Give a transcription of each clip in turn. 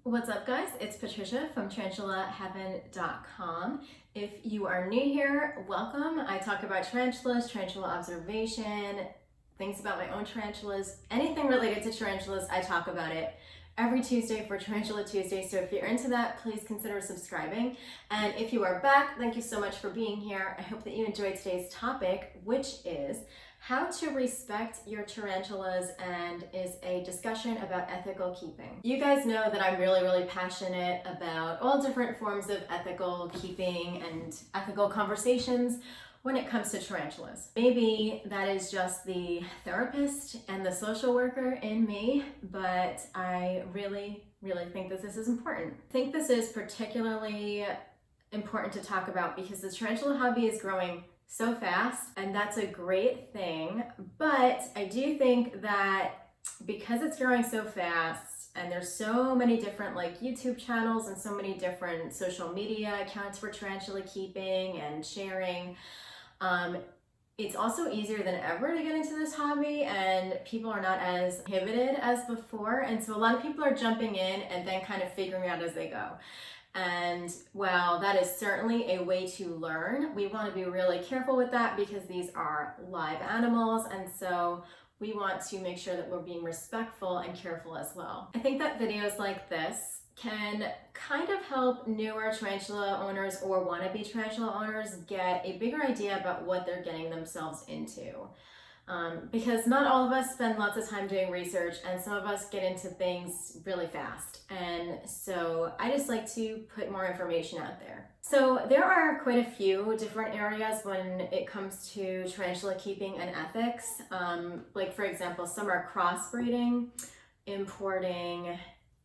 What's up, guys? It's Patricia from tarantulaheaven.com. If you are new here, welcome. I talk about tarantulas, tarantula observation, things about my own tarantulas, anything related to tarantulas, I talk about it every Tuesday for Tarantula Tuesday. So if you're into that, please consider subscribing. And if you are back, thank you so much for being here. I hope that you enjoyed today's topic, which is how to respect your tarantulas, and is a discussion about ethical keeping. You guys know that I'm really passionate about all different forms of ethical keeping and ethical conversations when it comes to tarantulas. Maybe that is just the therapist and the social worker in me, but I really think that this is important. I think this is particularly important to talk about because the tarantula hobby is growing so fast, and that's a great thing. But I do think that because it's growing so fast and there's so many different YouTube channels and so many different social media accounts for tarantula keeping and sharing, it's also easier than ever to get into this hobby, and people are not as inhibited as before. And so a lot of people are jumping in and then kind of figuring out as they go. And while that is certainly a way to learn, we want to be really careful with that because these are live animals, and so we want to make sure that we're being respectful and careful as well. I think that videos like this can kind of help newer tarantula owners or wannabe tarantula owners get a bigger idea about what they're getting themselves into. Because not all of us spend lots of time doing research, and some of us get into things really fast. And so I just like to put more information out there. So there are quite a few different areas when it comes to tarantula keeping and ethics. Like for example, some are crossbreeding, importing,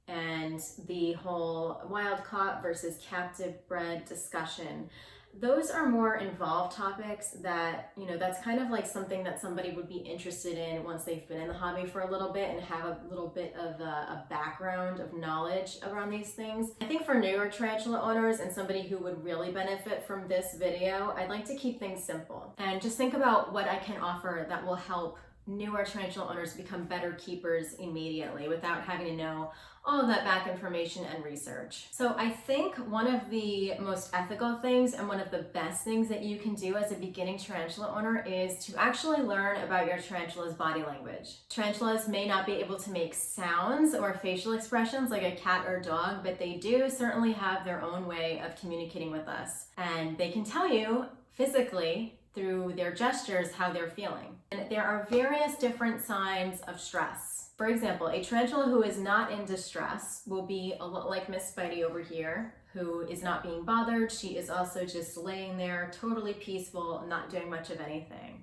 and the whole wild caught versus captive bred discussion. Those are more involved topics that, that's kind of like something that somebody would be interested in once they've been in the hobby for a little bit and have a little bit of a background of knowledge around these things. I think for newer tarantula owners and somebody who would really benefit from this video, I'd like to keep things simple and just think about what I can offer that will help newer tarantula owners become better keepers immediately without having to know all of that back information and research. So I think one of the most ethical things and one of the best things that you can do as a beginning tarantula owner is to actually learn about your tarantula's body language. Tarantulas may not be able to make sounds or facial expressions like a cat or dog, but they do certainly have their own way of communicating with us. And they can tell you physically through their gestures how they're feeling. And there are various different signs of stress. For example, a tarantula who is not in distress will be a lot like Miss Spidey over here, who is not being bothered. She is also just laying there totally peaceful, not doing much of anything.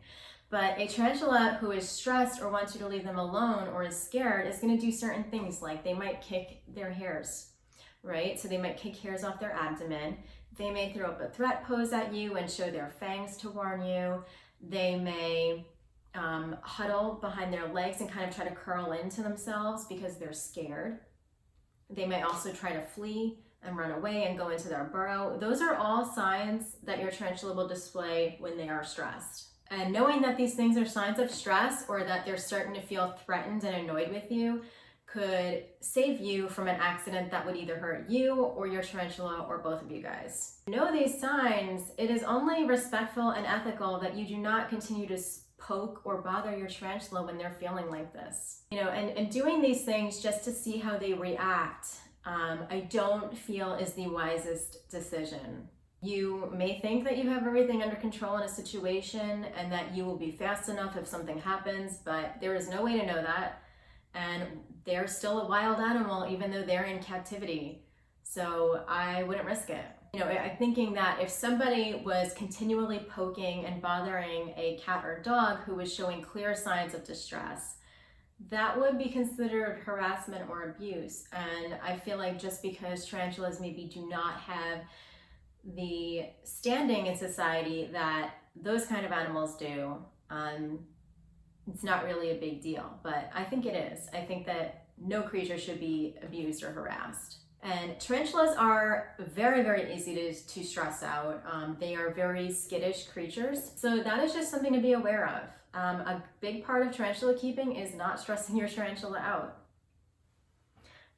But a tarantula who is stressed or wants you to leave them alone or is scared is going to do certain things, like they might kick their hairs, right? So they might kick hairs off their abdomen. They may throw up a threat pose at you and show their fangs to warn you. They may huddle behind their legs and kind of try to curl into themselves because they're scared. They may also try to flee and run away and go into their burrow. Those are all signs that your tarantula will display when they are stressed. And knowing that these things are signs of stress, or that they're starting to feel threatened and annoyed with you, could save you from an accident that would either hurt you or your tarantula or both of you guys. Know these signs. It is only respectful and ethical that you do not continue to poke or bother your tarantula when they're feeling like this. And doing these things just to see how they react, I don't feel is the wisest decision. You may think that you have everything under control in a situation and that you will be fast enough if something happens, but there is no way to know that. And they're still a wild animal even though they're in captivity. So I wouldn't risk it. I'm thinking that if somebody was continually poking and bothering a cat or dog who was showing clear signs of distress, that would be considered harassment or abuse. And I feel like just because tarantulas maybe do not have the standing in society that those kind of animals do, it's not really a big deal, but I think it is. I think that no creature should be abused or harassed. And tarantulas are very easy to stress out. They are very skittish creatures. So that is just something to be aware of. A big part of tarantula keeping is not stressing your tarantula out.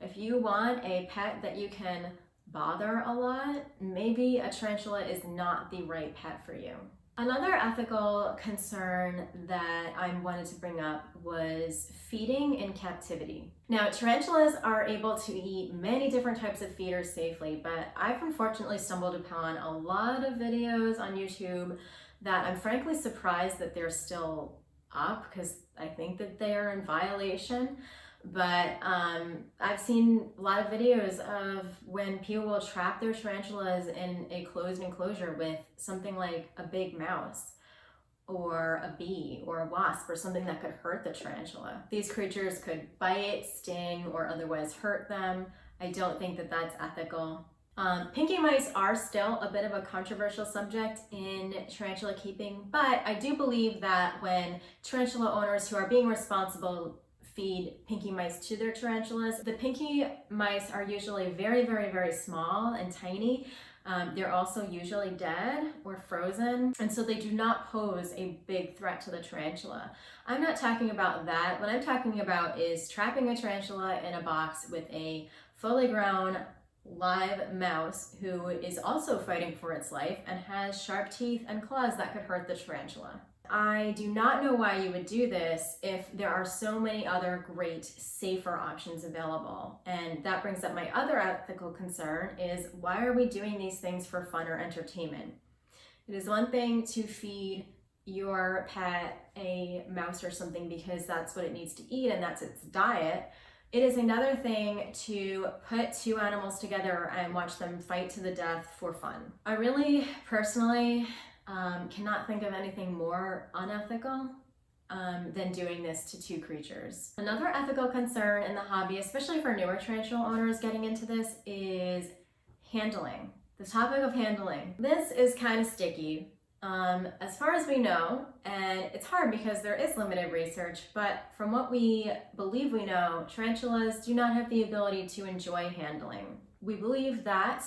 If you want a pet that you can bother a lot, maybe a tarantula is not the right pet for you. Another ethical concern that I wanted to bring up was feeding in captivity. Now, tarantulas are able to eat many different types of feeders safely, but I've unfortunately stumbled upon a lot of videos on YouTube that I'm frankly surprised that they're still up, because I think that they are in violation. But I've seen a lot of videos of when people will trap their tarantulas in a closed enclosure with something like a big mouse or a bee or a wasp or something that could hurt the tarantula. These creatures could bite, sting, or otherwise hurt them. I don't think that that's ethical. Pinky mice are still a bit of a controversial subject in tarantula keeping, but I do believe that when tarantula owners who are being responsible feed pinky mice to their tarantulas, the pinky mice are usually very, very, very small and tiny. They're also usually dead or frozen, and so they do not pose a big threat to the tarantula. I'm not talking about that. What I'm talking about is trapping a tarantula in a box with a fully grown live mouse who is also fighting for its life and has sharp teeth and claws that could hurt the tarantula. I do not know why you would do this if there are so many other great, safer options available. And that brings up my other ethical concern is, why are we doing these things for fun or entertainment? It is one thing to feed your pet a mouse or something because that's what it needs to eat and that's its diet. It is another thing to put two animals together and watch them fight to the death for fun. I really, personally, cannot think of anything more unethical than doing this to two creatures. Another ethical concern in the hobby, especially for newer tarantula owners getting into this, is handling. The topic of handling. This is kind of sticky. As far as we know, and it's hard because there is limited research, but from what we believe we know, tarantulas do not have the ability to enjoy handling. We believe that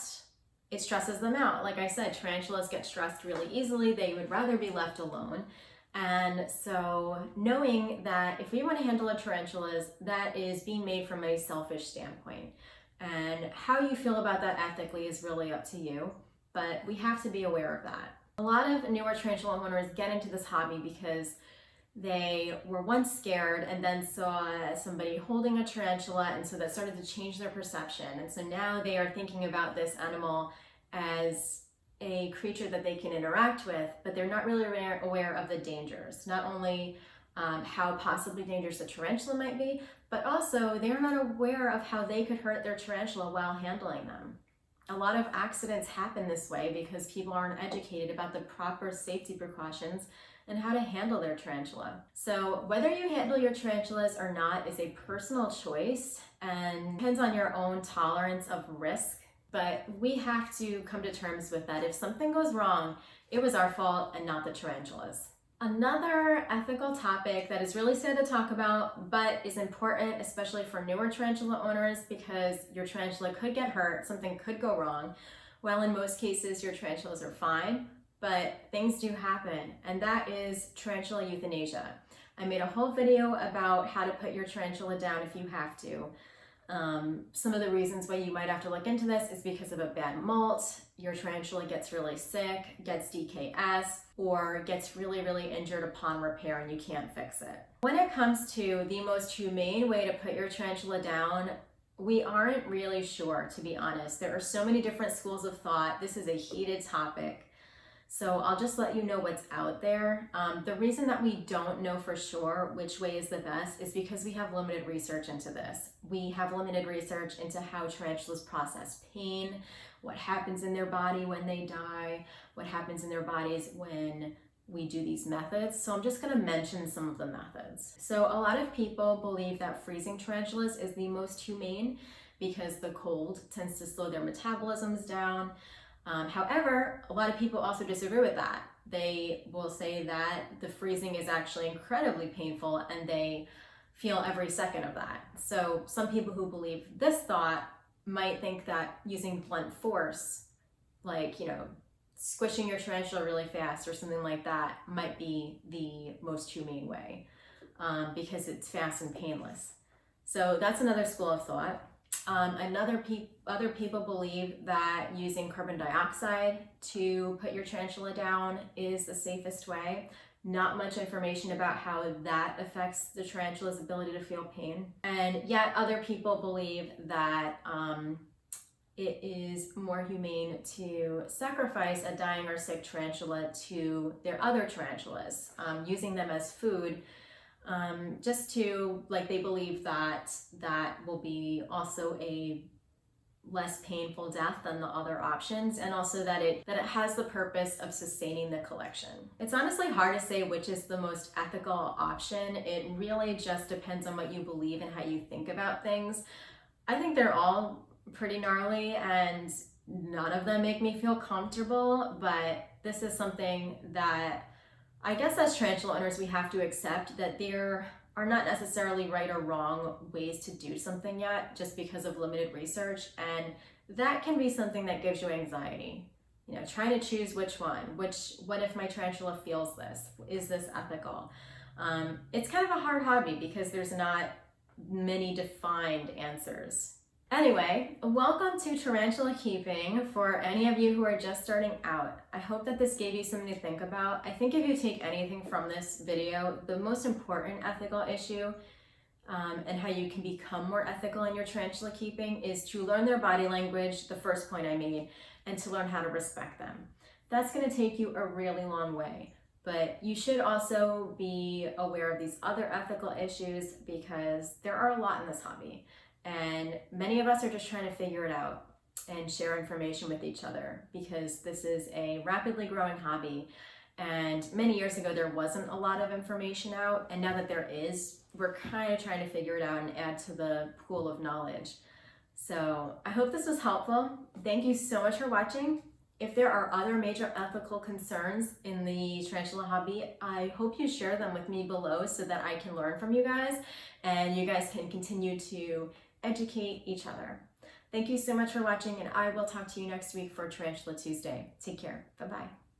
it stresses them out. Like I said, tarantulas get stressed really easily. They would rather be left alone. And so knowing that if we want to handle a tarantulas, that is being made from a selfish standpoint. And how you feel about that ethically is really up to you, but we have to be aware of that. A lot of newer tarantula owners get into this hobby because they were once scared and then saw somebody holding a tarantula, and so that started to change their perception. And so now they are thinking about this animal as a creature that they can interact with, but they're not really aware of the dangers. Not only how possibly dangerous a tarantula might be, but also they're not aware of how they could hurt their tarantula while handling them. A lot of accidents happen this way because people aren't educated about the proper safety precautions and how to handle their tarantula. So whether you handle your tarantulas or not is a personal choice and depends on your own tolerance of risk, but we have to come to terms with that. If something goes wrong, it was our fault and not the tarantulas. Another ethical topic that is really sad to talk about, but is important, especially for newer tarantula owners, because your tarantula could get hurt, something could go wrong. Well, in most cases, your tarantulas are fine, but things do happen, and that is tarantula euthanasia. I made a whole video about how to put your tarantula down if you have to. Some of the reasons why you might have to look into this is because of a bad molt, your tarantula gets really sick, gets DKS, or gets really, really injured upon repair and you can't fix it. When it comes to the most humane way to put your tarantula down, we aren't really sure, to be honest. There are so many different schools of thought. This is a heated topic. So I'll just let you know what's out there. The reason that we don't know for sure which way is the best is because we have limited research into this. We have limited research into how tarantulas process pain, what happens in their body when they die, what happens in their bodies when we do these methods. So I'm just gonna mention some of the methods. So a lot of people believe that freezing tarantulas is the most humane because the cold tends to slow their metabolisms down. However, a lot of people also disagree with that. They will say that the freezing is actually incredibly painful and they feel every second of that. So some people who believe this thought might think that using blunt force, like, squishing your tarantula really fast or something like that, might be the most humane way because it's fast and painless. So that's another school of thought. Other people believe that using carbon dioxide to put your tarantula down is the safest way. Not much information about how that affects the tarantula's ability to feel pain. And yet other people believe that it is more humane to sacrifice a dying or sick tarantula to their other tarantulas, using them as food, just to, like, they believe that that will be also a less painful death than the other options, and also that it has the purpose of sustaining the collection. It's honestly hard to say which is the most ethical option. It really just depends on what you believe and how you think about things. I think they're all pretty gnarly and none of them make me feel comfortable, but this is something that I guess as tarantula owners we have to accept, that there are not necessarily right or wrong ways to do something yet, just because of limited research, and that can be something that gives you anxiety. You know, trying to choose which one, what if my tarantula feels this? Is this ethical? It's kind of a hard hobby because there's not many defined answers. Anyway, welcome to tarantula keeping for any of you who are just starting out. I hope that this gave you something to think about. I think if you take anything from this video, the most important ethical issue and how you can become more ethical in your tarantula keeping is to learn their body language, the first point I made, and to learn how to respect them. That's going to take you a really long way. But you should also be aware of these other ethical issues because there are a lot in this hobby. And many of us are just trying to figure it out and share information with each other because this is a rapidly growing hobby. And many years ago, there wasn't a lot of information out. And now that there is, we're kind of trying to figure it out and add to the pool of knowledge. So I hope this was helpful. Thank you so much for watching. If there are other major ethical concerns in the tarantula hobby, I hope you share them with me below so that I can learn from you guys and you guys can continue to educate each other. Thank you so much for watching, and I will talk to you next week for Tarantula Tuesday. Take care. Bye-bye.